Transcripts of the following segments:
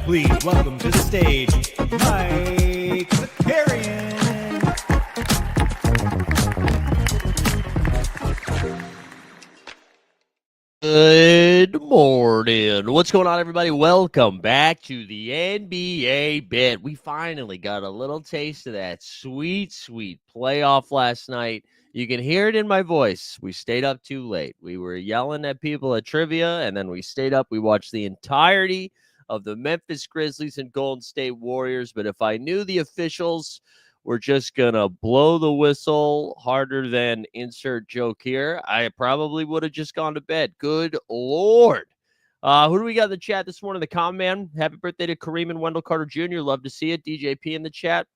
Please welcome to the stage, Mike Zakarian. Good morning. What's going on, everybody? Welcome back to the NBA bit. We finally got a little taste of that sweet, sweet playoff last night. You can hear it in my voice. We stayed up too late. We were yelling at people at trivia, and then we stayed up. We watched the entirety of the Memphis Grizzlies and Golden State Warriors. But if I knew the officials were just going to blow the whistle harder than insert joke here, I probably would have just gone to bed. Good Lord. Who do we got in the chat this morning? The Comm Man. Happy birthday to Kareem and Wendell Carter Jr. Love to see it. DJP in the chat.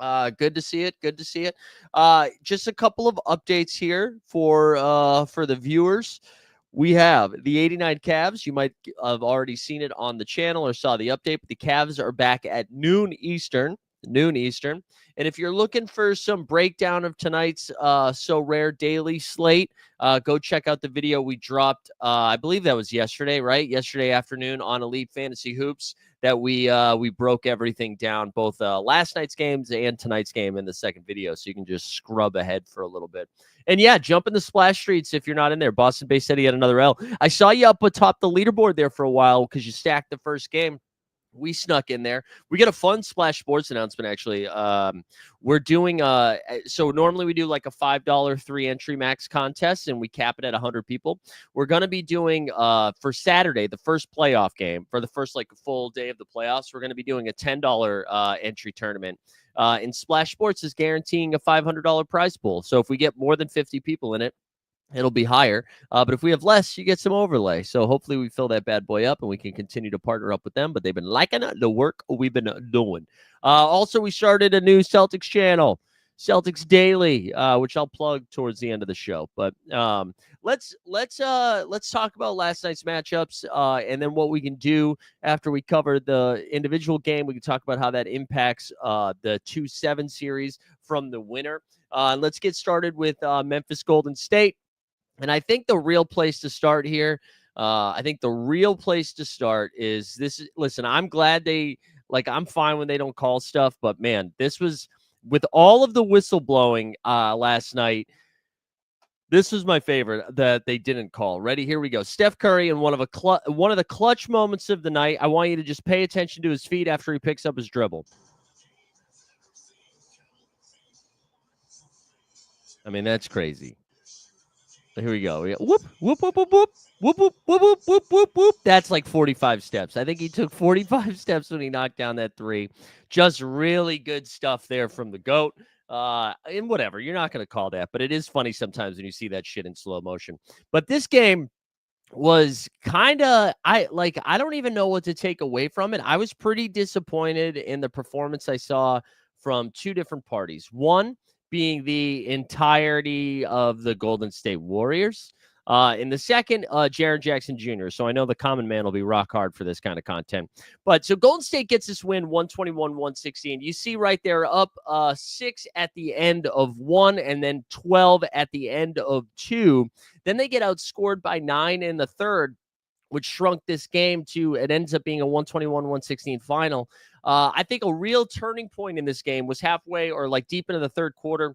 Good to see it. Good to see it. Just a couple of updates here for the viewers. We have the 89 Cavs. You might have already seen it on the channel or saw the update, but the Cavs are back at noon Eastern. And if you're looking for some breakdown of tonight's SORARE daily slate, go check out the video we dropped. I believe that was yesterday, right? Yesterday afternoon on Elite Fantasy Hoops that we broke everything down, both last night's games and tonight's game in the second video. So you can just scrub ahead for a little bit. And yeah, jump in the splash streets if you're not in there. Boston Bay said he had another L. I saw you up atop the leaderboard there for a while because you stacked the first game. We snuck in there. We got a fun Splash Sports announcement, actually. We're doing, so normally we do like a $5 3-entry max contest, and we cap it at 100 people. We're going to be doing, for Saturday, the first playoff game, for the first like full day of the playoffs, we're going to be doing a $10 entry tournament. And Splash Sports is guaranteeing a $500 prize pool. So if we get more than 50 people in it, it'll be higher. But if we have less, you get some overlay. So hopefully we fill that bad boy up and we can continue to partner up with them. But they've been liking the work we've been doing. Also, we started a new Celtics channel, Celtics Daily, which I'll plug towards the end of the show. But let's talk about last night's matchups and then what we can do after we cover the individual game. We can talk about how that impacts the 2-7 series from the winner. Let's get started with Memphis Golden State. And I think the real place to start here, is this. Listen, I'm glad I'm fine when they don't call stuff, but man, this was, with all of the whistle blowing last night, this was my favorite that they didn't call. Ready? Here we go. Steph Curry in one of the clutch moments of the night. I want you to just pay attention to his feet after he picks up his dribble. I mean, that's crazy. Here we go. Whoop, whoop, whoop, whoop, whoop, whoop, whoop, whoop, whoop, whoop, whoop. That's like 45 steps. I think he took 45 steps when he knocked down that three. Just really good stuff there from the GOAT. And whatever, you're not going to call that, but it is funny sometimes when you see that shit in slow motion. But this game was kind of, I don't even know what to take away from it. I was pretty disappointed in the performance I saw from two different parties. One being the entirety of the Golden State Warriors. In the second, Jaren Jackson Jr. So I know the common man will be rock hard for this kind of content. But so Golden State gets this win 121-116. You see right there up 6 at the end of 1 and then 12 at the end of 2. Then they get outscored by 9 in the third, which shrunk this game to, it ends up being a 121-116 final. I think a real turning point in this game was halfway or like deep into the third quarter.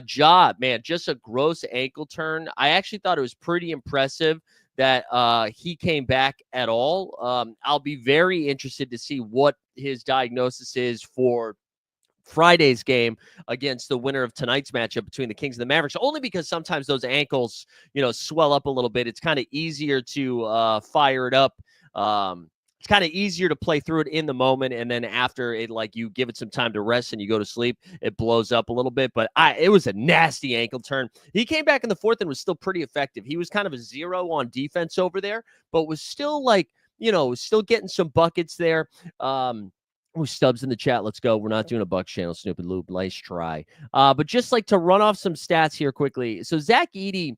Ja, man, just a gross ankle turn. I actually thought it was pretty impressive that he came back at all. I'll be very interested to see what his diagnosis is for Friday's game against the winner of tonight's matchup between the Kings and the Mavericks, only because sometimes those ankles, swell up a little bit. It's kind of easier to fire it up. It's kind of easier to play through it in the moment, and then after it, like you give it some time to rest and you go to sleep, it blows up a little bit. But it was a nasty ankle turn. He came back in the fourth and was still pretty effective. He was kind of a 0 on defense over there, but was still still getting some buckets there. Stubbs in the chat. Let's go. We're not doing a Bucks channel, Snoop and Lube. Nice try. But just like to run off some stats here quickly. So Zach Edey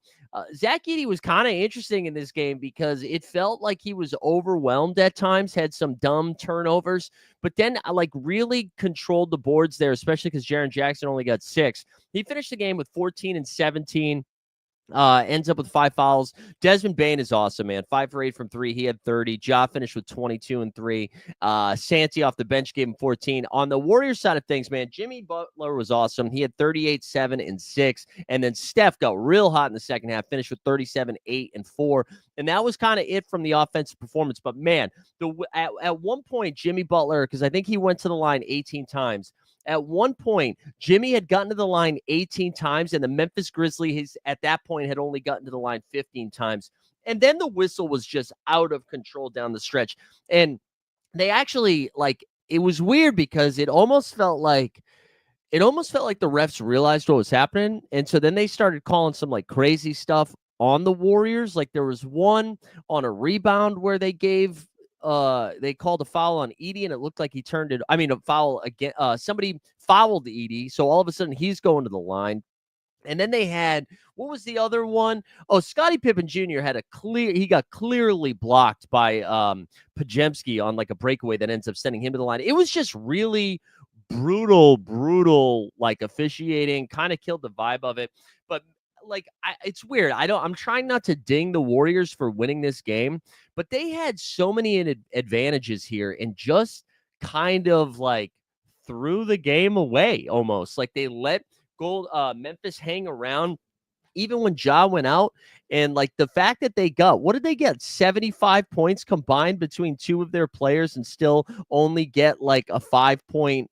was kind of interesting in this game because it felt like he was overwhelmed at times, had some dumb turnovers, but then really controlled the boards there, especially because Jaren Jackson only got 6. He finished the game with 14 and 17. Ends up with 5 fouls. Desmond Bane is awesome, man. 5 for 8 from 3. He had 30. Ja finished with 22 and 3. Santi off the bench gave him 14. On the Warriors side of things, man, Jimmy Butler was awesome. He had 38, 7, and 6. And then Steph got real hot in the second half, finished with 37, 8, and 4. And that was kind of it from the offensive performance. But man, at one point, Jimmy Butler, because I think he went to the line 18 times. At one point, Jimmy had gotten to the line 18 times, and the Memphis Grizzlies at that point had only gotten to the line 15 times. And then the whistle was just out of control down the stretch. And they actually, it was weird because it almost felt like the refs realized what was happening. And so then they started calling some crazy stuff on the Warriors. Like there was one on a rebound where they called a foul on Edey, and it looked like he turned it. I mean, a foul again. Somebody fouled Edey, so all of a sudden he's going to the line. And then they had, what was the other one? Oh, Scottie Pippen Jr. he got clearly blocked by Podziemski on a breakaway that ends up sending him to the line. It was just really brutal officiating, kind of killed the vibe of it. But it's weird. I'm trying not to ding the Warriors for winning this game, but they had so many advantages here and just kind of threw the game away almost. They let Memphis hang around even when Ja went out. And the fact that what did they get? 75 points combined between two of their players and still only get a 5-point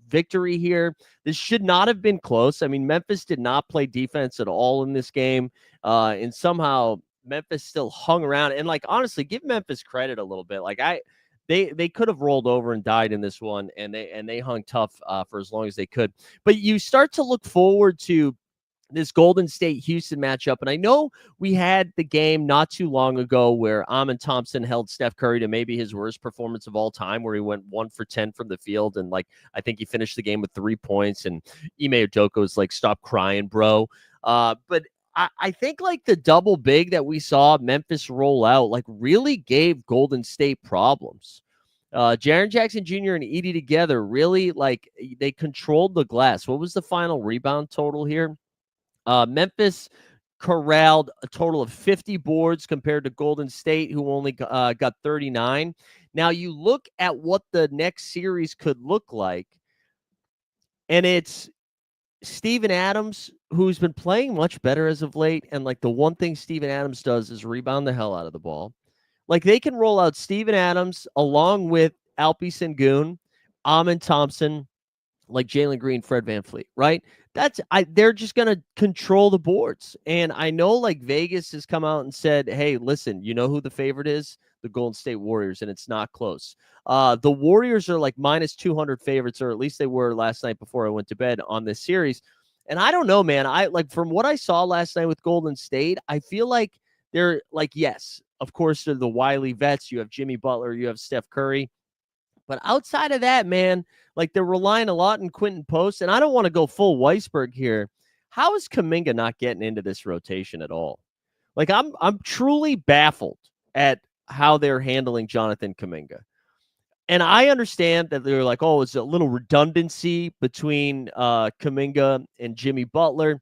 victory here. This should not have been close. I mean, Memphis did not play defense at all in this game. And somehow Memphis still hung around. And honestly, give Memphis credit a little bit. They could have rolled over and died in this one, and they hung tough for as long as they could. But you start to look forward to this Golden State-Houston matchup. And I know we had the game not too long ago where Amin Thompson held Steph Curry to maybe his worst performance of all time, where he went 1 for 10 from the field. And I think he finished the game with 3 points. And Ime Udoka was stop crying, bro. But I think the double big that we saw Memphis roll out, really gave Golden State problems. Jaren Jackson Jr. and Edey together really they controlled the glass. What was the final rebound total here? Memphis corralled a total of 50 boards compared to Golden State, who only got 39. Now you look at what the next series could look like, and it's Steven Adams, who's been playing much better as of late. And the one thing Steven Adams does is rebound the hell out of the ball. They can roll out Steven Adams along with Alpi Sengun, Amin Thompson, Jalen Green, Fred VanVleet, right? They're just going to control the boards. And I know Vegas has come out and said, hey, listen, you know who the favorite is? The Golden State Warriors, and it's not close. The Warriors are minus 200 favorites, or at least they were last night before I went to bed on this series. And I don't know, man. From what I saw last night with Golden State, I feel like they're yes, of course, they're the wily vets. You have Jimmy Butler, you have Steph Curry. But outside of that, man, they're relying a lot on Quentin Post. And I don't want to go full Weisberg here. How is Kuminga not getting into this rotation at all? Like I'm truly baffled at how they're handling Jonathan Kuminga. And I understand that they're like, oh, it's a little redundancy between Kuminga and Jimmy Butler.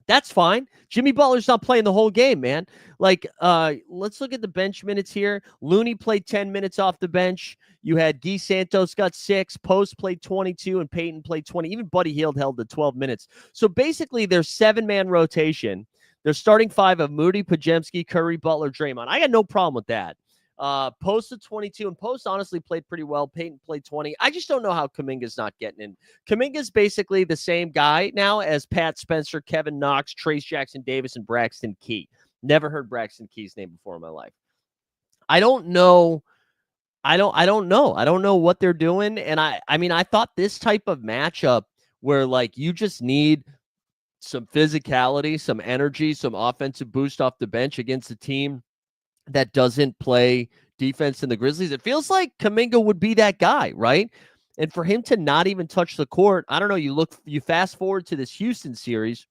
That's fine. Jimmy Butler's not playing the whole game, man. Like, let's look at the bench minutes here. Looney played 10 minutes off the bench. You had Guy Santos got 6, Post played 22, and Peyton played 20. Even Buddy Hield held the 12 minutes. So basically, their 7-man rotation. They're starting 5 of Moody, Pajemski, Curry, Butler, Draymond. I got no problem with that. Post at 22, and Post honestly played pretty well. Peyton played 20. I just don't know how Kuminga's not getting in. Kuminga's basically the same guy now as Pat Spencer, Kevin Knox, Trace Jackson Davis, and Braxton Key. Never heard Braxton Key's name before in my life. I don't know. I don't know. I don't know what they're doing. And I mean, I thought this type of matchup where like you just need some physicality, some energy, some offensive boost off the bench against a team that doesn't play defense in the Grizzlies. It feels like Kuminga would be that guy, right? And for him to not even touch the court, I don't know. You fast forward to this Houston series.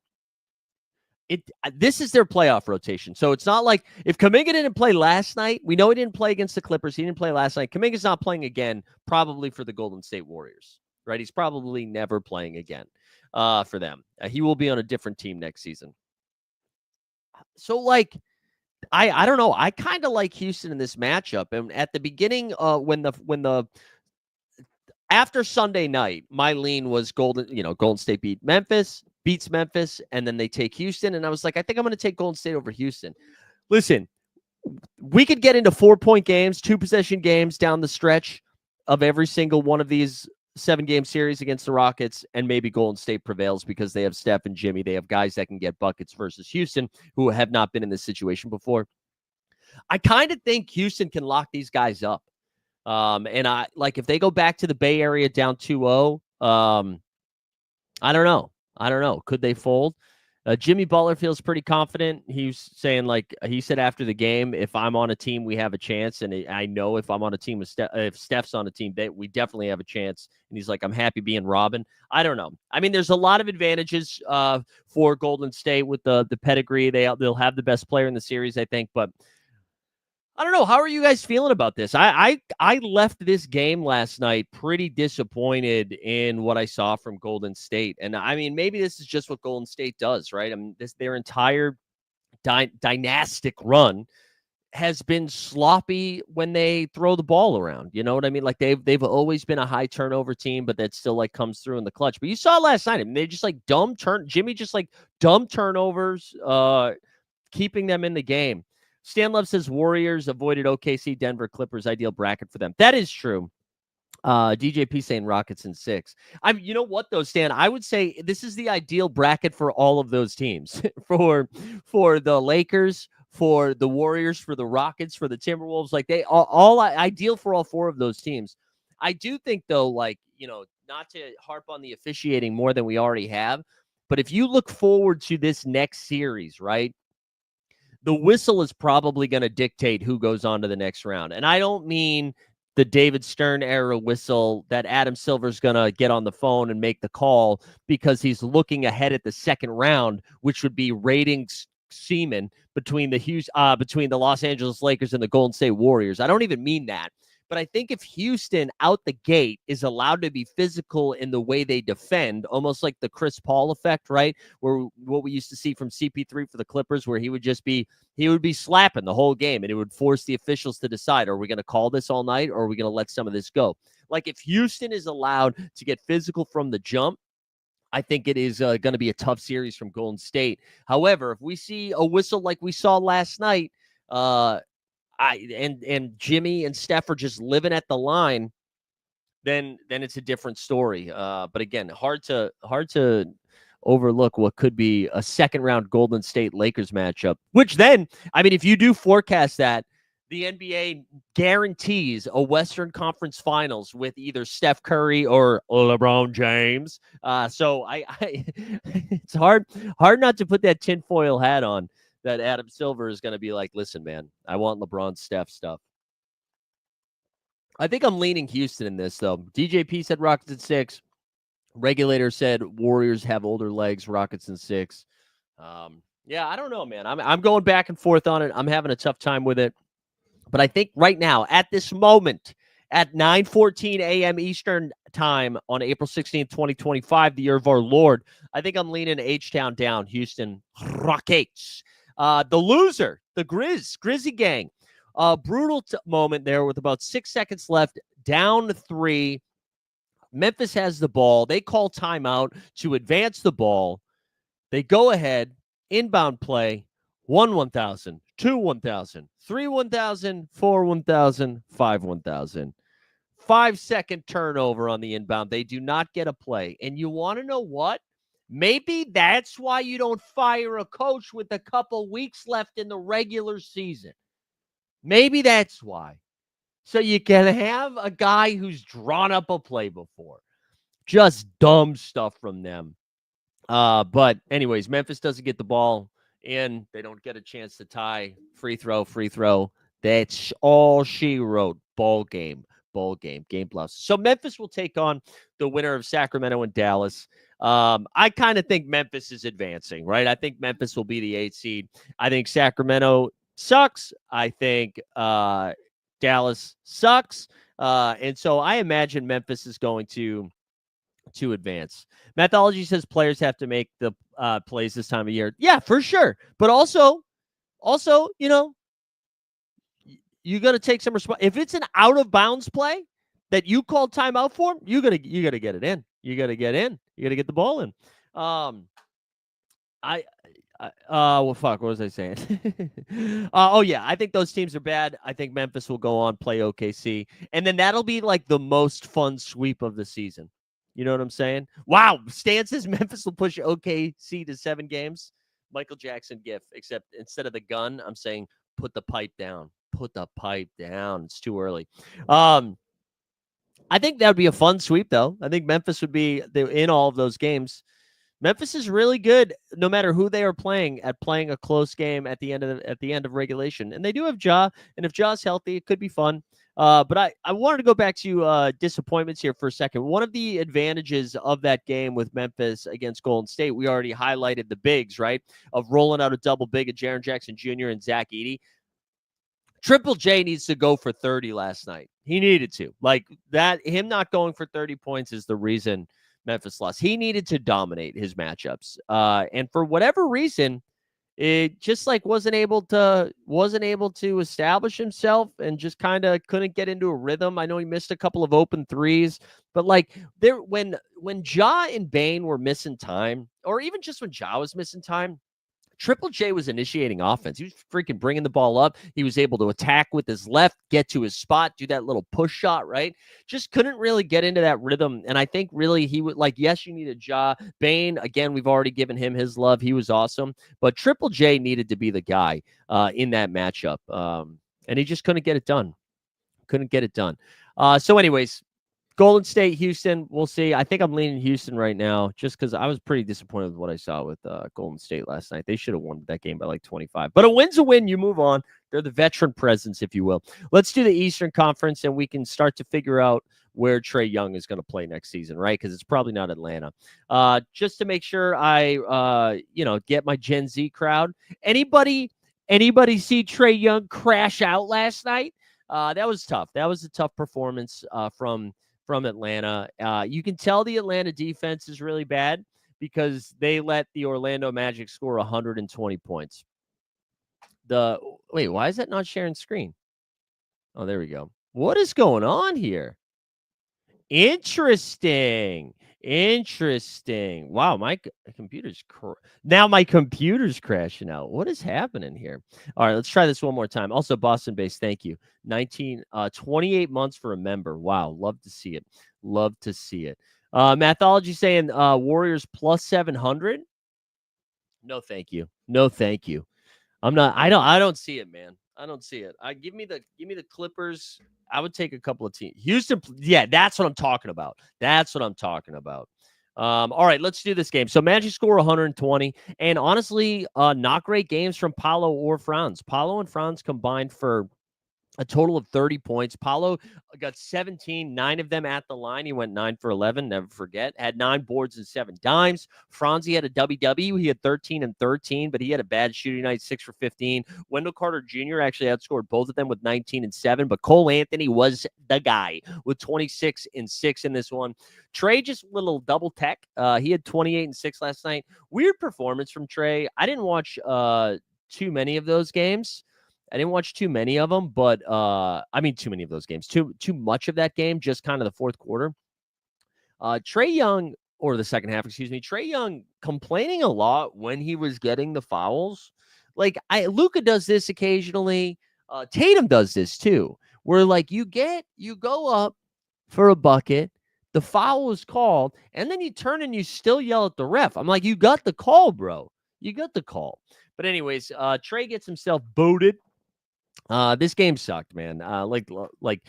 This is their playoff rotation. So it's not like if Kuminga didn't play last night, we know he didn't play against the Clippers. He didn't play last night. Kuminga's not playing again, probably for the Golden State Warriors, right? He's probably never playing again for them. He will be on a different team next season. So like, I don't know. I kind of like Houston in this matchup. And at the beginning, when the after Sunday night, my lean was Golden State beats Memphis, and then they take Houston. And I was like, I think I'm going to take Golden State over Houston. Listen, we could get into 4-point games, 2-possession games down the stretch of every single one of these 7-game series against the Rockets, and maybe Golden State prevails because they have Steph and Jimmy. They have guys that can get buckets versus Houston, who have not been in this situation before. I kind of think Houston can lock these guys up. And I like if they go back to the Bay Area down 2-0, I don't know. Could they fold? Jimmy Butler feels pretty confident. He's saying, like, he said after the game, if I'm on a team, we have a chance. And I know if I'm on a team with if Steph's on a team, we definitely have a chance. And he's like, I'm happy being Robin. I don't know. I mean, there's a lot of advantages for Golden State with the pedigree. They'll have the best player in the series, I think. But I don't know. How are you guys feeling about this? I left this game last night pretty disappointed in what I saw from Golden State. And I mean, maybe this is just what Golden State does, right? I mean, their entire dynastic run has been sloppy when they throw the ball around. You know what I mean? Like they've always been a high turnover team, but that still like comes through in the clutch. But you saw last night, I mean, they just like Jimmy just like dumb turnovers, keeping them in the game. Stan Love says Warriors avoided OKC, Denver, Clippers, ideal bracket for them. That is true. DJP saying Rockets in 6. You know what though, Stan? I would say this is the ideal bracket for all of those teams. for the Lakers, for the Warriors, for the Rockets, for the Timberwolves. Like they all ideal for all 4 of those teams. I do think though, like, not to harp on the officiating more than we already have, but if you look forward to this next series, right? The whistle is probably going to dictate who goes on to the next round. And I don't mean the David Stern era whistle that Adam Silver's going to get on the phone and make the call because he's looking ahead at the second round, which would be ratings semen between the Los Angeles Lakers and the Golden State Warriors. I don't even mean that. But I think if Houston out the gate is allowed to be physical in the way they defend, almost like the Chris Paul effect, right? Where what we used to see from CP3 for the Clippers, where he would be slapping the whole game and it would force the officials to decide, are we going to call this all night or are we going to let some of this go? Like if Houston is allowed to get physical from the jump, I think it is going to be a tough series from Golden State. However, if we see a whistle like we saw last night, and Jimmy and Steph are just living at the line, then it's a different story. But again, hard to overlook what could be a second round Golden State Lakers matchup, which then, I mean, if you do forecast that, the NBA guarantees a Western Conference Finals with either Steph Curry or LeBron James. So I it's hard not to put that tinfoil hat on that Adam Silver is going to be like, listen, man, I want LeBron Steph stuff. I think I'm leaning Houston in this, though. DJP said Rockets in 6. Regulator said Warriors have older legs, Rockets in 6. Yeah, I don't know, man. I'm going back and forth on it. I'm having a tough time with it. But I think right now, at this moment, at 9:14 a.m. Eastern time on April 16th, 2025, the year of our Lord, I think I'm leaning H-Town down, Houston Rockets. The loser, the Grizzy gang. Brutal moment there with about 6 seconds left, down 3. Memphis has the ball. They call timeout to advance the ball. They go ahead, inbound play, 1,000, 1,000, 1,000, 1,000, 1,000. 5-second turnover on the inbound. They do not get a play. And you want to know what? Maybe that's why you don't fire a coach with a couple weeks left in the regular season. Maybe that's why. So you can have a guy who's drawn up a play before. Just dumb stuff from them. But anyways, Memphis doesn't get the ball in. They don't get a chance to tie. Free throw. That's all she wrote. Ball game, game lost. So Memphis will take on the winner of Sacramento and Dallas. I kind of think Memphis is advancing, right? I think Memphis will be the 8th seed. I think Sacramento sucks. I think Dallas sucks. And so I imagine Memphis is going to advance. Mathology says players have to make the plays this time of year. Yeah, for sure. But also, you know, you got to take some responsibility. If it's an out of bounds play that you called timeout for, you gotta get it in. You gotta get in. You gotta get the ball in. Well, fuck. What was I saying? Oh yeah, I think those teams are bad. I think Memphis will go on, play OKC, and then that'll be like the most fun sweep of the season. You know what I'm saying? Wow, Stan says Memphis will push OKC to 7 games. Michael Jackson gif, except instead of the gun, I'm saying put the pipe down. Put the pipe down. It's too early. I think that would be a fun sweep, though. I think Memphis would be in all of those games. Memphis is really good, no matter who they are playing, at playing a close game at the end of regulation. And they do have Ja, and if Ja's healthy, it could be fun. But I wanted to go back to disappointments here for a second. One of the advantages of that game with Memphis against Golden State, we already highlighted the bigs, right? Of rolling out a double big of Jaren Jackson Jr. and Zach Edey. Triple J needs to go for 30 last night. He needed to. Like that, him not going for 30 points is the reason Memphis lost. He needed to dominate his matchups. And for whatever reason, it just like wasn't able to establish himself and just kind of couldn't get into a rhythm. I know he missed a couple of open threes, but like there when Ja and Bane were missing time, or even just when Ja was missing time, Triple J was initiating offense. He was freaking bringing the ball up. He was able to attack with his left, get to his spot, do that little push shot, right? Just couldn't really get into that rhythm. And I think really he would like, yes, you needed Ja. Bane, again, we've already given him his love. He was awesome. But Triple J needed to be the guy in that matchup. And he just couldn't get it done. So anyways, Golden State, Houston, we'll see. I think I'm leaning Houston right now just because I was pretty disappointed with what I saw with Golden State last night. They should have won that game by like 25. But a win's a win. You move on. They're the veteran presence, if you will. Let's do the Eastern Conference, and we can start to figure out where Trae Young is going to play next season, right? Because it's probably not Atlanta. Just to make sure I, get my Gen Z crowd. Anybody see Trae Young crash out last night? That was tough. That was a tough performance from Atlanta. You can tell the Atlanta defense is really bad because they let the Orlando Magic score 120 points. Wait, why is that not sharing screen? Oh, there we go. What is going on here? Interesting. Wow, my computer's now my computer's crashing out. What is happening here? All right, let's try this one more time. Also, Boston based, thank you. 28 months for a member. Wow, love to see it. Mathology saying Warriors plus 700. No, thank you. I don't see it, man. I don't see it. Give me the Clippers. I would take a couple of teams. Houston, yeah, that's what I'm talking about. All right, let's do this game. So Magic score 120, and honestly, not great games from Paolo or Franz. Paolo and Franz combined for a total of 30 points. Paulo got 17, 9 of them at the line. He went 9 for 11, never forget. Had 9 boards and 7 dimes. Franzi had a WW. He had 13 and 13, but he had a bad shooting night, 6 for 15. Wendell Carter Jr. actually outscored both of them with 19 and 7, but Cole Anthony was the guy with 26 and 6 in this one. Trey just little double tech. He had 28 and 6 last night. Weird performance from Trey. I didn't watch too many of those games. I didn't watch too many of them, but too many of those games. Too much of that game, just kind of the fourth quarter. Trey Young, or the second half, excuse me. Trey Young complaining a lot when he was getting the fouls. Like Luka does this occasionally. Tatum does this too, where like you go up for a bucket, the foul is called, and then you turn and you still yell at the ref. I'm like, you got the call, bro. You got the call. But anyways, Trey gets himself booted. This game sucked, man. Guy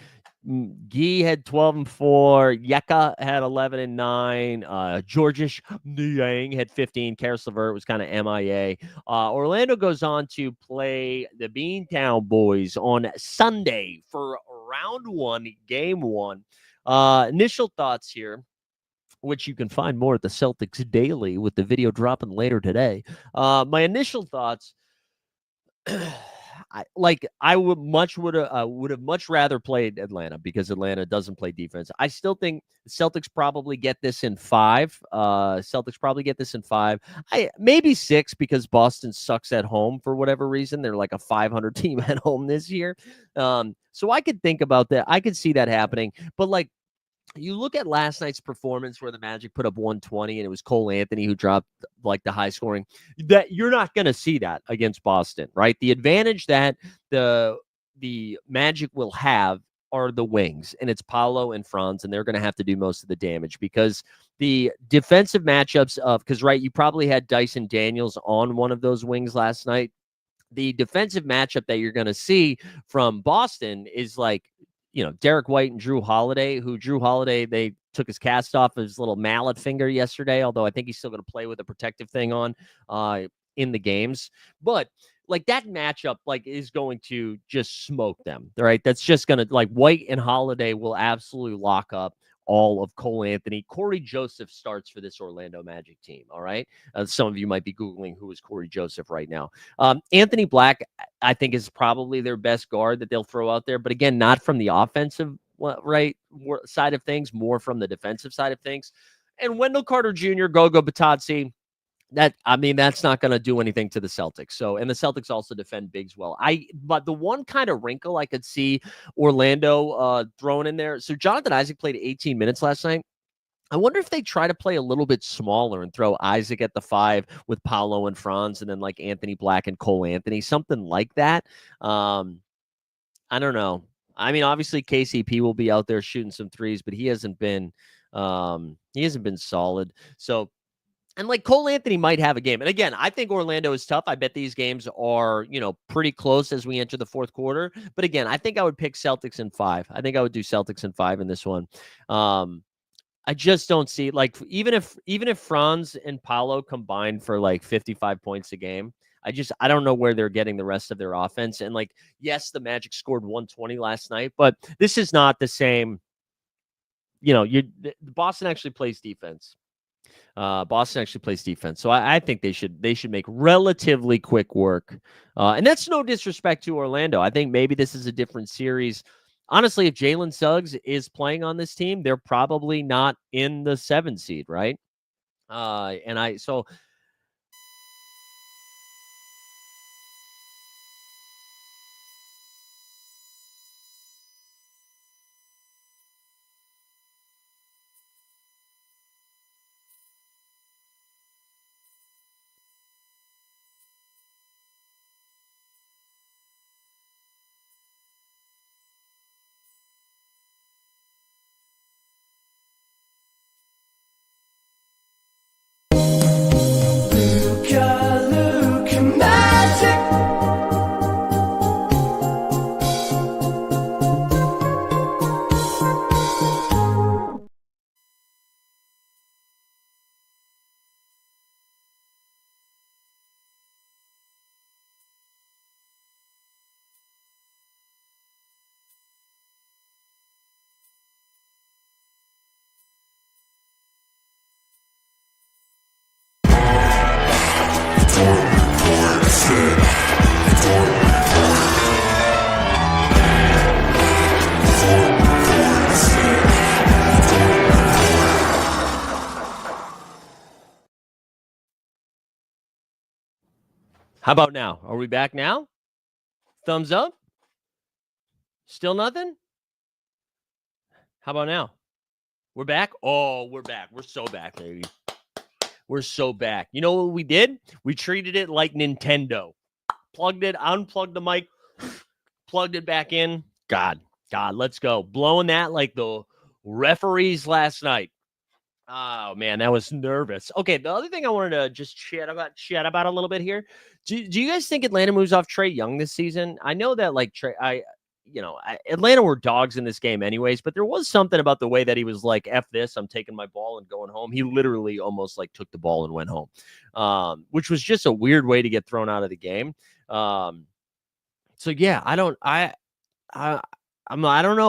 had 12 and 4. Yeka had 11 and 9. Georgish Niang had 15. Karis LeVert was kind of MIA. Orlando goes on to play the Beantown Boys on Sunday for round 1, game 1. Initial thoughts here, which you can find more at the Celtics Daily with the video dropping later today. My initial thoughts. I would have much rather played Atlanta because Atlanta doesn't play defense. I still think Celtics probably get this in 5. Celtics probably get this in 5. Maybe 6 because Boston sucks at home for whatever reason. They're like a 500 team at home this year. So I could think about that. I could see that happening. But like, you look at last night's performance where the Magic put up 120 and it was Cole Anthony who dropped like the high scoring, that you're not going to see that against Boston, right? The advantage that the Magic will have are the wings, and it's Paolo and Franz, and they're going to have to do most of the damage because the defensive matchups because you probably had Dyson Daniels on one of those wings last night. The defensive matchup that you're going to see from Boston is like, Derek White and Drew Holiday, they took his cast off his little mallet finger yesterday, although I think he's still going to play with a protective thing on in the games. But like that matchup, like is going to just smoke them, right? That's just going to like White and Holiday will absolutely lock up all of Cole Anthony. Corey Joseph starts for this Orlando Magic team. All right. Some of you might be Googling who is Corey Joseph right now. Anthony Black, I think, is probably their best guard that they'll throw out there. But again, not from the offensive side of things, more from the defensive side of things. And Wendell Carter Jr., Gogo Batadze, that's not going to do anything to the Celtics. So, and the Celtics also defend bigs well. But the one kind of wrinkle I could see Orlando throwing in there. So Jonathan Isaac played 18 minutes last night. I wonder if they try to play a little bit smaller and throw Isaac at the 5 with Paolo and Franz, and then like Anthony Black and Cole Anthony, something like that. I don't know. Obviously KCP will be out there shooting some threes, but he hasn't been solid. So. And like Cole Anthony might have a game. And again, I think Orlando is tough. I bet these games are, pretty close as we enter the fourth quarter. But again, I think I would pick Celtics in 5. I think I would do Celtics in 5 in this one. I just don't see like even if Franz and Paolo combine for like 55 points a game, I don't know where they're getting the rest of their offense. And like, yes, the Magic scored 120 last night, but this is not the same. Boston actually plays defense. So I think they should make relatively quick work. And that's no disrespect to Orlando. I think maybe this is a different series. Honestly, if Jalen Suggs is playing on this team, they're probably not in the 7 seed, right? So How about now? Are we back now? Thumbs up? Still nothing? How about now? We're back? Oh, we're back. We're so back, baby. We're so back. You know what we did? We treated it like Nintendo. Plugged it, unplugged the mic, plugged it back in. God, let's go. Blowing that like the referees last night. Oh man, that was nervous. Okay, the other thing I wanted to just chat about a little bit here. Do you guys think Atlanta moves off Trae Young this season? I know that like Atlanta were dogs in this game anyways, but there was something about the way that he was like, F this, I'm taking my ball and going home. He literally almost like took the ball and went home, which was just a weird way to get thrown out of the game. So yeah, I don't know.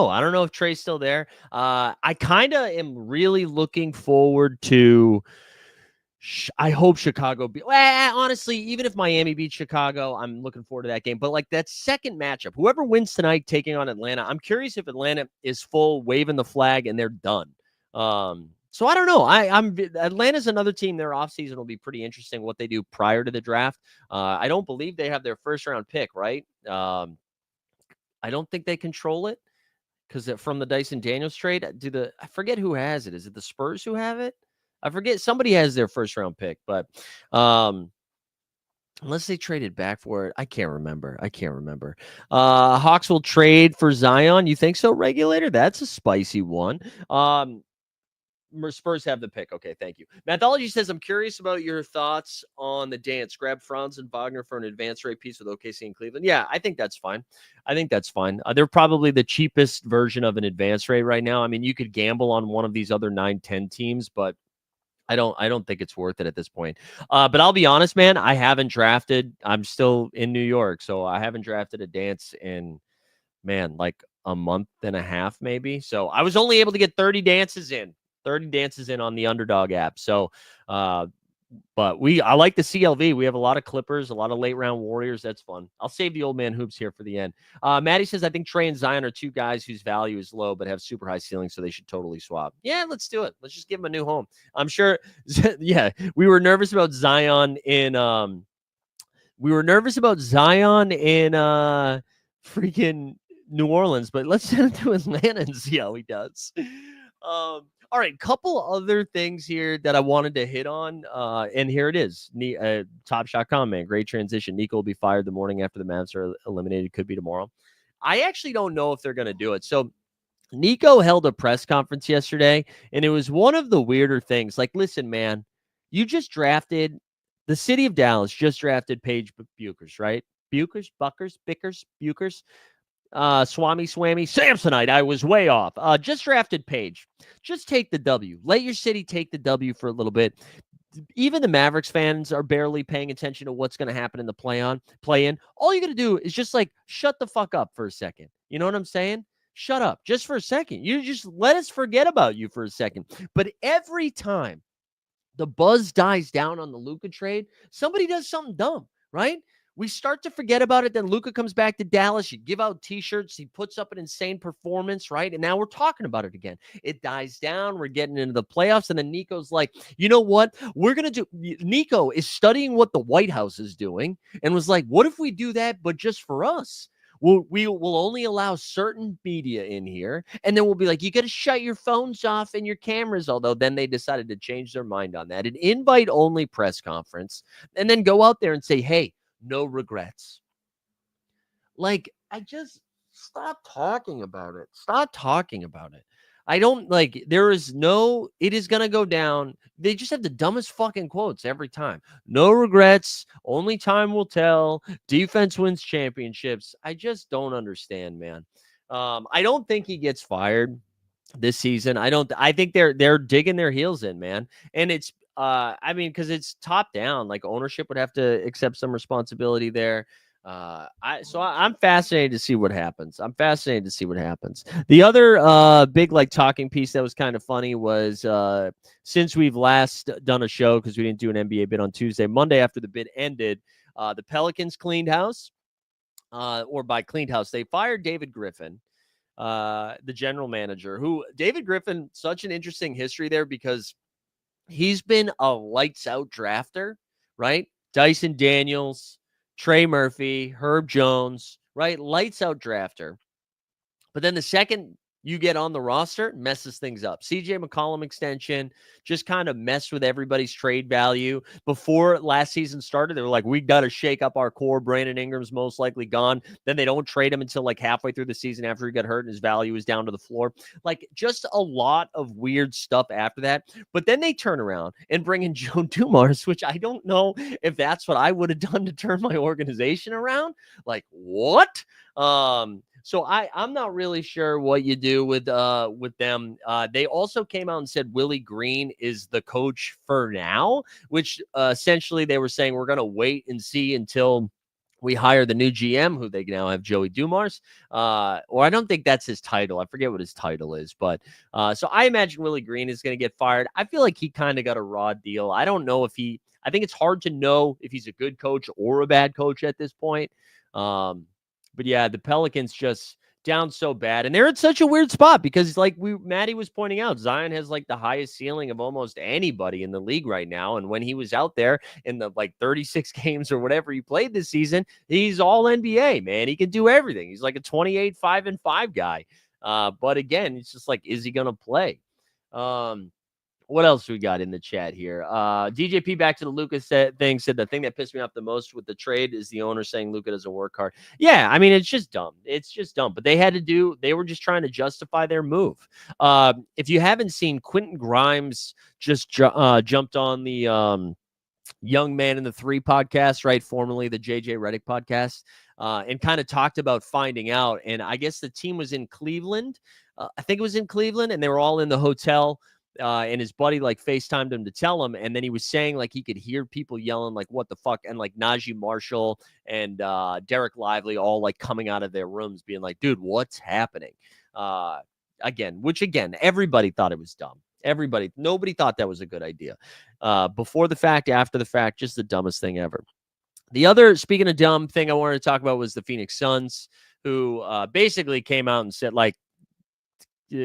I don't know if Trae's still there. I kind of am really looking forward to. I hope Chicago honestly, even if Miami beats Chicago, I'm looking forward to that game. But like that second matchup, whoever wins tonight taking on Atlanta, I'm curious if Atlanta is full waving the flag and they're done. So I don't know. Atlanta's another team. Their offseason will be pretty interesting what they do prior to the draft. I don't believe they have their first round pick, right? I don't think they control it because from the Dyson Daniels trade, I forget who has it. Is it the Spurs who have it? I forget. Somebody has their first round pick, but unless they traded back for it, I can't remember. Hawks will trade for Zion. You think so, regulator? That's a spicy one. Spurs have the pick. Okay, thank you. Mathology says, I'm curious about your thoughts on the dance. Grab Franz and Wagner for an advance rate piece with OKC and Cleveland. Yeah, I think that's fine. They're probably the cheapest version of an advance rate right now. I mean, you could gamble on one of these other 9-10 teams, but I don't think it's worth it at this point. But I'll be honest, man, I haven't drafted. I'm still in New York, so I haven't drafted a dance in, man, like a month and a half maybe. So I was only able to get 30 dances in on the Underdog app. So, but I like the CLV. We have a lot of Clippers, a lot of late round Warriors. That's fun. I'll save the old man hoops here for the end. Maddie says, I think Trae and Zion are two guys whose value is low, but have super high ceilings, so they should totally swap. Yeah, let's do it. Let's just give them a new home. I'm sure. Yeah, we were nervous about Zion in freaking New Orleans, but let's send him to Atlanta and see how he does. All right, couple other things here that I wanted to hit on, and here it is. Top Shot comment, great transition. Nico will be fired the morning after the Mavs are eliminated. Could be tomorrow. I actually don't know if they're going to do it. So Nico held a press conference yesterday, and it was one of the weirder things. Like, listen, man, you just drafted the city of Dallas, just drafted Paige Buchers, right? Buchers, Swammy, Samsonite. I was way off. Just drafted Paige. Just take the W. Let your city take the W for a little bit. Even the Mavericks fans are barely paying attention to what's going to happen in the play-in. All you got to do is just like shut the fuck up for a second. You know what I'm saying? Shut up just for a second. You just let us forget about you for a second. But every time the buzz dies down on the Luka trade, somebody does something dumb, right? We start to forget about it. Then Luka comes back to Dallas. You give out T-shirts. He puts up an insane performance, right? And now we're talking about it again. It dies down. We're getting into the playoffs. And then Nico's like, you know what? Nico is studying what the White House is doing and was like, what if we do that, but just for us? We will only allow certain media in here. And then we'll be like, you got to shut your phones off and your cameras. Although then they decided to change their mind on that. An invite-only press conference. And then go out there and say, hey, no regrets. Like, I just stop talking about it. I don't like, it is going to go down. They just have the dumbest fucking quotes every time. No regrets. Only time will tell. Defense wins championships. I just don't understand, man. I don't think he gets fired this season. I think they're digging their heels in, man. And it's, because it's top down, like ownership would have to accept some responsibility there. I'm fascinated to see what happens. The other big like talking piece that was kind of funny was since we've last done a show, because we didn't do an NBA bid on Tuesday, Monday after the bid ended, the Pelicans cleaned house, or by cleaned house, they fired David Griffin, the general manager, who David Griffin, such an interesting history there because he's been a lights out drafter, right? Dyson Daniels, Trey Murphy, Herb Jones, right? Lights out drafter. But then the second you get on the roster, messes things up. CJ McCollum extension just kind of messed with everybody's trade value. Before last season started, they were like, we got to shake up our core. Brandon Ingram's most likely gone. Then they don't trade him until like halfway through the season after he got hurt and his value is down to the floor. Like just a lot of weird stuff after that. But then they turn around and bring in Joe Dumars, which I don't know if that's what I would have done to turn my organization around. Like, what? So I'm not really sure what you do with them. They also came out and said Willie Green is the coach for now, which essentially they were saying we're going to wait and see until we hire the new GM, who they now have Joey Dumars. Or I don't think that's his title. I forget what his title is, but so I imagine Willie Green is going to get fired. I feel like he kind of got a raw deal. I don't know if I think it's hard to know if he's a good coach or a bad coach at this point. But yeah, the Pelicans just down so bad. And they're in such a weird spot because like Maddie was pointing out, Zion has like the highest ceiling of almost anybody in the league right now. And when he was out there in the like 36 games or whatever he played this season, he's all NBA, man. He can do everything. He's like a 28-5-5 guy. But again, it's just like, is he going to play? What else we got in the chat here? DJP back to the Luka thing said the thing that pissed me off the most with the trade is the owner saying Luka doesn't work hard. Yeah, I mean, it's just dumb. It's just dumb. But they were just trying to justify their move. If you haven't seen, Quentin Grimes just jumped on the Young Man in the Three podcast, right? Formerly the JJ Redick podcast, and kind of talked about finding out. And I guess the team was in Cleveland. I think it was in Cleveland, and they were all in the hotel. And his buddy like FaceTimed him to tell him. And then he was saying like he could hear people yelling like, what the fuck? And like Najee Marshall and Derek Lively all like coming out of their rooms being like, dude, what's happening? Again, everybody thought it was dumb. Nobody thought that was a good idea. Before the fact, after the fact, just the dumbest thing ever. The other, speaking of dumb thing I wanted to talk about was the Phoenix Suns, who basically came out and said like,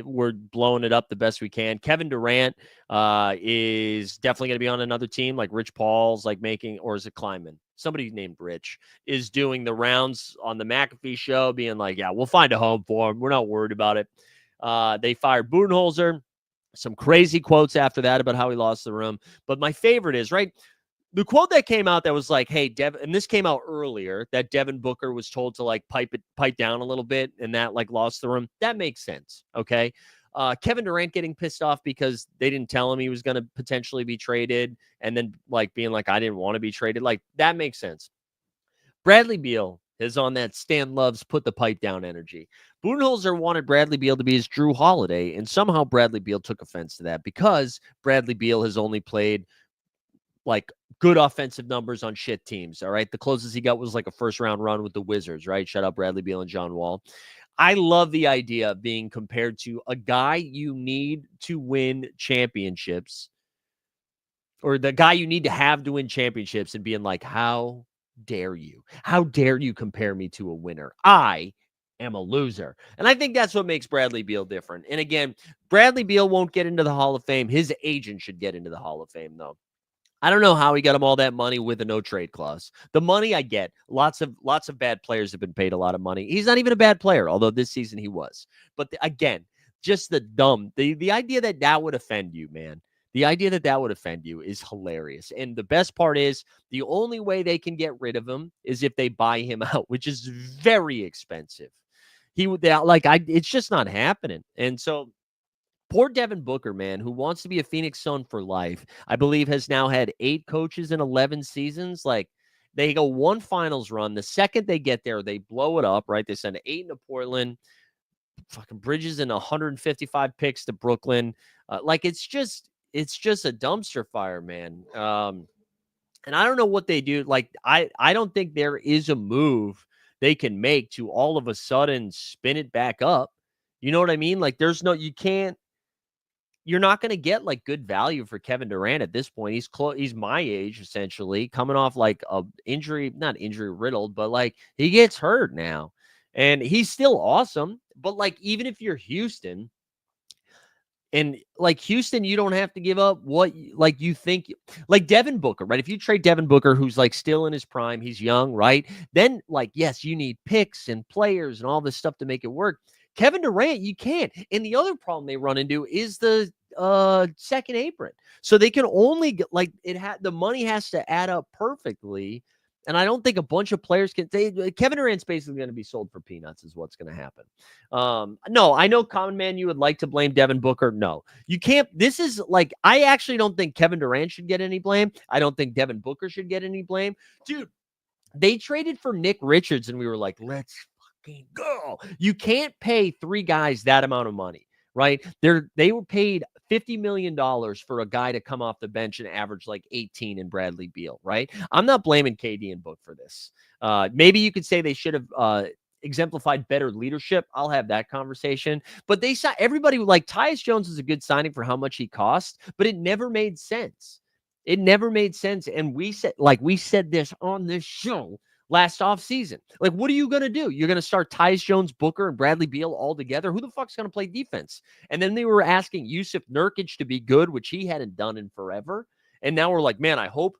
we're blowing it up the best we can. Kevin Durant is definitely going to be on another team, like Rich Paul's like making, or is it Kleiman? Somebody named Rich is doing the rounds on the McAfee show, being like, yeah, we'll find a home for him. We're not worried about it. They fired Budenholzer. Some crazy quotes after that about how he lost the room. But my favorite is, right, the quote that came out that was like, hey, and this came out earlier, that Devin Booker was told to like pipe down a little bit, and that like lost the room. That makes sense. Okay. Kevin Durant getting pissed off because they didn't tell him he was going to potentially be traded, and then like being like, I didn't want to be traded. Like that makes sense. Bradley Beal is on that Stan Loves put the pipe down energy. Budenholzer wanted Bradley Beal to be his Drew Holiday, and somehow Bradley Beal took offense to that because Bradley Beal has only played like good offensive numbers on shit teams. All right. The closest he got was like a first round run with the Wizards, right? Shout out Bradley Beal and John Wall. I love the idea of being compared to a guy you need to win championships, or the guy you need to have to win championships, and being like, how dare you? How dare you compare me to a winner? I am a loser. And I think that's what makes Bradley Beal different. And again, Bradley Beal won't get into the Hall of Fame. His agent should get into the Hall of Fame, though. I don't know how he got him all that money with a no trade clause. The money I get, lots of bad players have been paid a lot of money. He's not even a bad player, although this season he was. But again, just the idea that would offend you, man. The idea that would offend you is hilarious. And the best part is the only way they can get rid of him is if they buy him out, which is very expensive. It's just not happening. And so poor Devin Booker, man, who wants to be a Phoenix Sun for life, I believe has now had 8 coaches in 11 seasons. Like, they go one finals run. The second they get there, they blow it up, right? They send 8 into Portland, fucking Bridges and 155 picks to Brooklyn. It's just a dumpster fire, man. And I don't know what they do. Like, I don't think there is a move they can make to all of a sudden spin it back up. You know what I mean? Like, you're not going to get like good value for Kevin Durant at this point. He's my age, essentially, coming off like a injury, not injury riddled, but like he gets hurt now, and he's still awesome. But like, even if you're Houston, And like Houston, you don't have to give up what like you think, like Devin Booker, right? If you trade Devin Booker, who's like still in his prime, he's young, right? Then like, yes, you need picks and players and all this stuff to make it work. Kevin Durant, you can't. And the other problem they run into is the second apron. So they can only get like the money has to add up perfectly. And I don't think a bunch of players can. Kevin Durant's basically going to be sold for peanuts, is what's going to happen. No, I know, Common Man, you would like to blame Devin Booker. No, you can't. This is like, I actually don't think Kevin Durant should get any blame. I don't think Devin Booker should get any blame. Dude, they traded for Nick Richards, and we were like, let's fucking go. You can't pay three guys that amount of money, right? They were paid $50 million for a guy to come off the bench and average like 18 in Bradley Beal, right? I'm not blaming KD and Book for this. Maybe you could say they should have exemplified better leadership. I'll have that conversation. But they saw everybody like Tyus Jones is a good signing for how much he cost, but it never made sense. It never made sense. And we said this on this show last offseason. Like, what are you going to do? You're going to start Tyus Jones, Booker, and Bradley Beal all together? Who the fuck's going to play defense? And then they were asking Yusuf Nurkic to be good, which he hadn't done in forever. And now we're like, man, I hope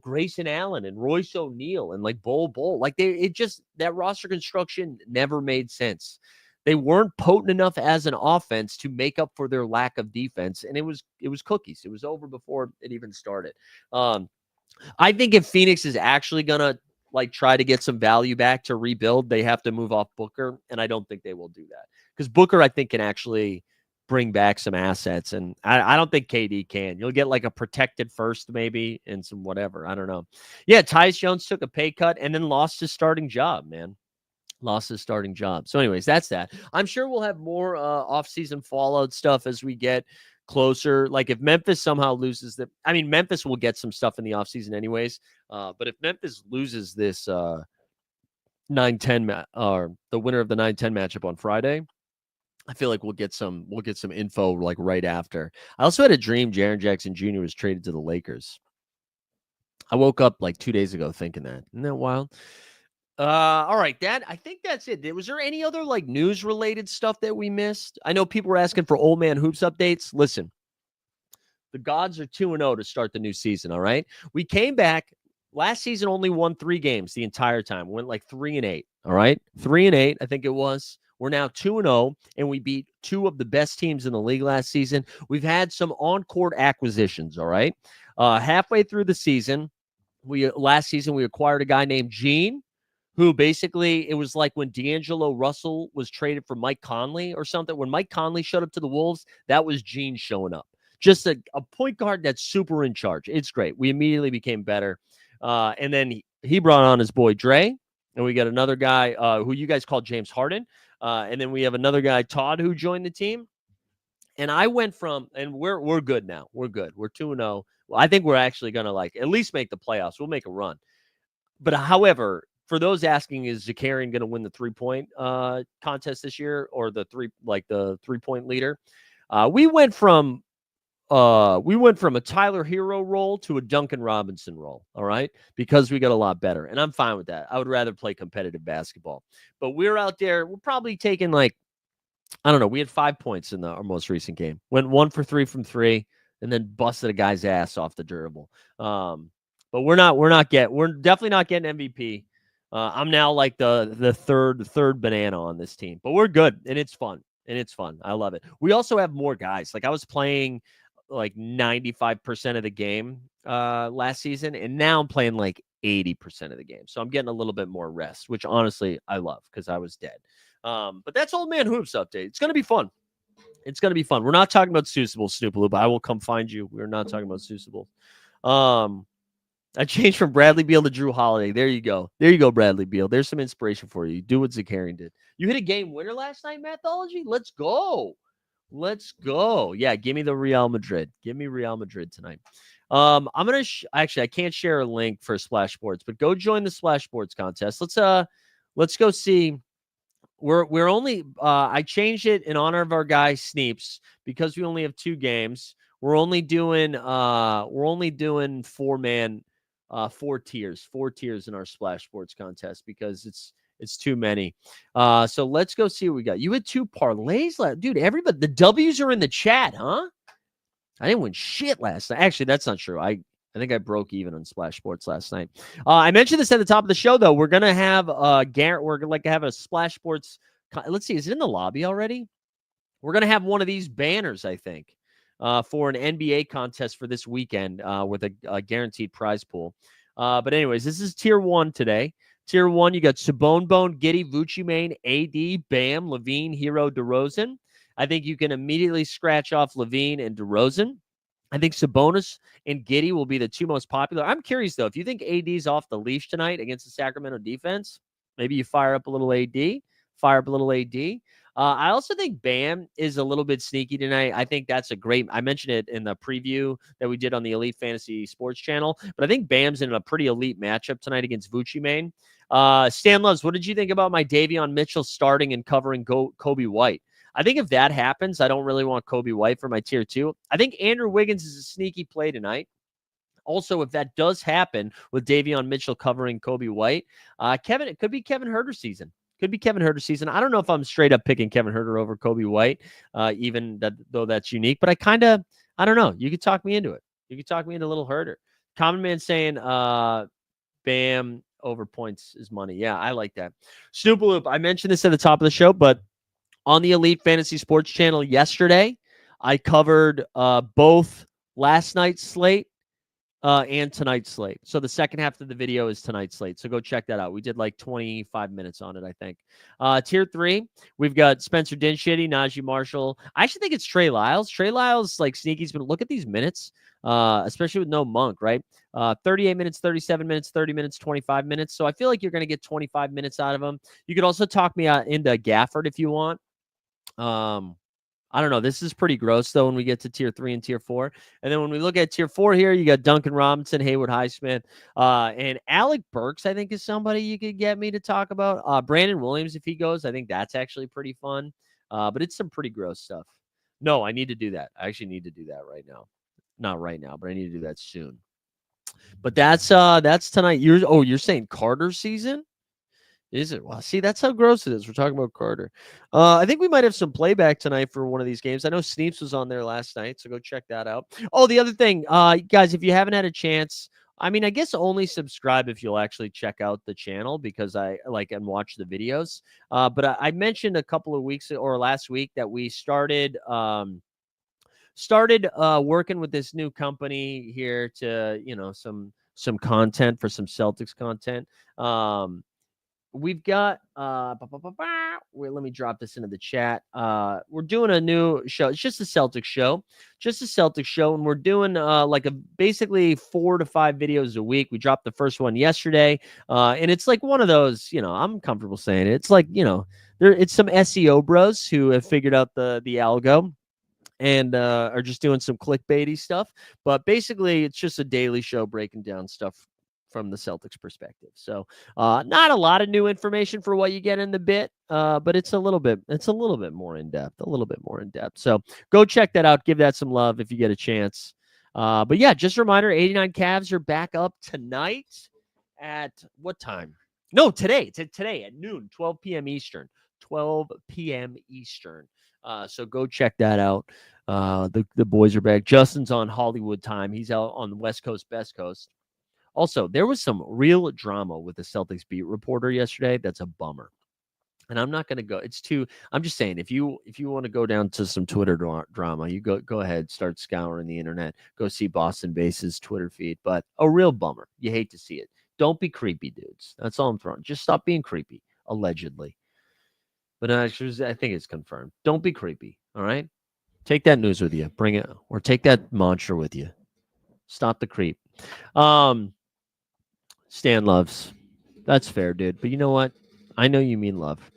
Grayson Allen and Royce O'Neal and like Bol, like that roster construction never made sense. They weren't potent enough as an offense to make up for their lack of defense. And it was cookies. It was over before it even started. I think if Phoenix is actually going to like try to get some value back to rebuild, they have to move off Booker. And I don't think they will do that because Booker, I think, can actually bring back some assets. And I don't think KD can. You'll get like a protected first maybe and some whatever. I don't know. Yeah, Tyus Jones took a pay cut and then lost his starting job, man. Lost his starting job. So anyways, that's that. I'm sure we'll have more offseason fallout stuff as we get closer. Like if Memphis somehow loses Memphis will get some stuff in the offseason anyways. But if Memphis loses this 9-10 or the winner of the 9-10 matchup on Friday, I feel like we'll get some info like right after. I also had a dream Jaren Jackson Jr. was traded to the Lakers. I woke up like 2 days ago thinking that. Isn't that wild? All right, I think that's it. Was there any other like news related stuff that we missed? I know people were asking for Old Man Hoops updates. Listen, the gods are 2-0 to start the new season. All right. We came back last season, only won 3 games the entire time. Went like 3-8. All right. 3-8. I think it was. We're now 2-0, and we beat 2 of the best teams in the league last season. We've had some on-court acquisitions. All right. Halfway through the season, last season we acquired a guy named Gene, who basically, it was like when D'Angelo Russell was traded for Mike Conley or something. When Mike Conley showed up to the Wolves, that was Gene showing up. Just a point guard that's super in charge. It's great. We immediately became better. And then he brought on his boy Dre, and we got another guy who you guys call James Harden. And then we have another guy, Todd, who joined the team. And I went from, and we're good now. We're good. We're 2-0. Well, I think we're actually going to like at least make the playoffs. We'll make a run. But however, for those asking, is Zakarian going to win the 3-point contest this year or the 3-point leader? We went from a Tyler Hero role to a Duncan Robinson role. All right. Because we got a lot better, and I'm fine with that. I would rather play competitive basketball, but we're out there. We're probably taking like, I don't know. We had 5 points in our most recent game, went 1 for 3 from 3 and then busted a guy's ass off the durable. But we're definitely not getting MVP. I'm now like the third banana on this team, but we're good and it's fun. I love it. We also have more guys. Like I was playing like 95% of the game last season, and now I'm playing like 80% of the game. So I'm getting a little bit more rest, which honestly I love because I was dead. But that's Old Man Hoops update. It's gonna be fun. We're not talking about Seussible, Snoopaloop. I will come find you. We're not talking about Seussible. I changed from Bradley Beal to Drew Holiday. There you go. Bradley Beal. There's some inspiration for you. Do what Zakarian did. You hit a game winner last night, Mathology? Let's go. Yeah, give me the Real Madrid. Give me Real Madrid tonight. I'm going to actually, I can't share a link for Splash Sports, but go join the Splash Sports contest. Let's go see. We're only I changed it in honor of our guy Sneeps because we only have 2 games. We're only doing 4-man 4 tiers in our Splash Sports contest because It's too many. So let's go see what we got. You had 2 parlays last, dude. Everybody, the W's are in the chat, huh? I didn't win shit last night. Actually, that's not true. I think I broke even on Splash Sports last night. I mentioned this at the top of the show, though. We're gonna have we're gonna have a Splash Sports. Let's see, is it in the lobby already? We're gonna have one of these banners, I think, for an NBA contest for this weekend with a guaranteed prize pool. But anyways, this is Tier 1 today. Tier 1, you got Sabone, Giddey, Vucci, Main, AD, Bam, Levine, Hero, DeRozan. I think you can immediately scratch off Levine and DeRozan. I think Sabonis and Giddey will be the 2 most popular. I'm curious, though, if you think AD's off the leash tonight against the Sacramento defense, maybe you fire up a little AD. I also think Bam is a little bit sneaky tonight. I think that's a great. I mentioned it in the preview that we did on the Elite Fantasy Sports channel, but I think Bam's in a pretty elite matchup tonight against Vucci Main. Stan Loves, what did you think about my Davion Mitchell starting and covering Kobe White? I think if that happens, I don't really want Kobe White for my tier 2. I think Andrew Wiggins is a sneaky play tonight. Also, if that does happen with Davion Mitchell covering Kobe White, it could be Kevin Huerter season. I don't know if I'm straight up picking Kevin Huerter over Kobe White, though that's unique. But I don't know. You could talk me into it. You could talk me into a little Huerter. Common Man saying, Bam over points is money. Yeah, I like that. Snoopaloop, I mentioned this at the top of the show, but on the Elite Fantasy Sports channel yesterday, I covered both last night's slate and tonight's slate. So the second half of the video is tonight's slate. So go check that out. We did like 25 minutes on it, I think. Tier 3, we've got Spencer Dinwiddie, Najee Marshall. I actually think it's Trey Lyles. Trey Lyles, like sneaky's, but look at these minutes, especially with no Monk, right? 38 minutes, 37 minutes, 30 minutes, 25 minutes. So I feel like you're going to get 25 minutes out of him. You could also talk me into Gafford if you want. I don't know. This is pretty gross, though, when we get to tier 3 and tier 4. And then when we look at tier 4 here, you got Duncan Robinson, Hayward Highsmith, and Alec Burks, I think, is somebody you could get me to talk about. Brandon Williams, if he goes, I think that's actually pretty fun. But it's some pretty gross stuff. No, I need to do that. I actually need to do that right now. Not right now, but I need to do that soon. But that's tonight. You're saying Carter season? Is it? Well, see, that's how gross it is. We're talking about Carter. I think we might have some playback tonight for one of these games. I know Sneeps was on there last night, so go check that out. Oh, the other thing, guys, if you haven't had a chance, I mean, I guess only subscribe if you'll actually check out the channel because I like and watch the videos. But I mentioned a couple of weeks or last week that we started working with this new company here to, some content for some Celtics content. We've got wait, let me drop this into the chat. We're doing a new show. It's just a Celtics show, and we're doing basically 4 to 5 videos a week. We dropped the first one yesterday, and it's like one of those, I'm comfortable saying it. It's like, it's some SEO bros who have figured out the algo and are just doing some clickbaity stuff. But basically, it's just a daily show breaking down stuff from the Celtics perspective. So not a lot of new information for what you get in the bit, but it's a little bit more in depth, So go check that out. Give that some love if you get a chance. But yeah, just a reminder, 89 Cavs are back up tonight at what time? No, today at noon, 12 p.m. Eastern. So go check that out. The boys are back. Justin's on Hollywood time. He's out on the West Coast, Best Coast. Also, there was some real drama with the Celtics beat reporter yesterday. That's a bummer. And I'm not going to go. I'm just saying, if you want to go down to some Twitter drama, you go ahead, start scouring the internet. Go see Boston Base's Twitter feed. But a real bummer. You hate to see it. Don't be creepy, dudes. That's all I'm throwing. Just stop being creepy, allegedly. But actually, I think it's confirmed. Don't be creepy, all right? Take that news with you. Bring it, or take that mantra with you. Stop the creep. Stan Loves. That's fair, dude. But you know what? I know you mean love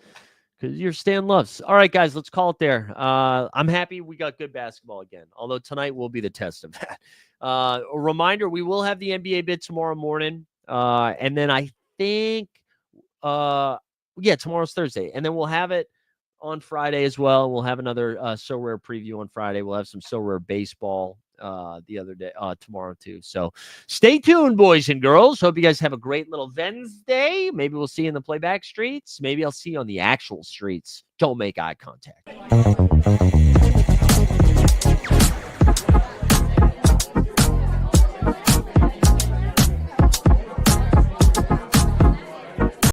because you're Stan Loves. All right, guys, let's call it there. I'm happy we got good basketball again, although tonight will be the test of that. A reminder, we will have the NBA bit tomorrow morning. And then I think, tomorrow's Thursday. And then we'll have it on Friday as well. We'll have another SORARE preview on Friday. We'll have some SORARE baseball the other day, tomorrow too. So stay tuned, boys and girls. Hope you guys have a great little Wednesday. Maybe we'll see you in the playback streets. Maybe I'll see you on the actual streets. Don't make eye contact.